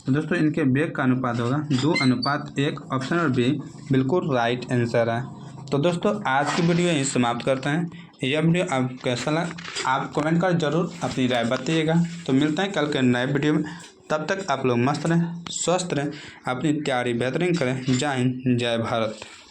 तो दोस्तों इनके वेग का अनुपात होगा 2:1। ऑप्शन नंबर बी बिल्कुल राइट आंसर है। तो दोस्तों आज की वीडियो यहीं समाप्त करते हैं। यह वीडियो आपको कैसा लगा आप कमेंट कर जरूर अपनी राय बताइएगा। तो मिलते हैं कल के नए वीडियो में, तब तक आप लोग मस्त रहें, स्वस्थ रहें, अपनी तैयारी बेहतरीन करें। जय हिंद, जय भारत।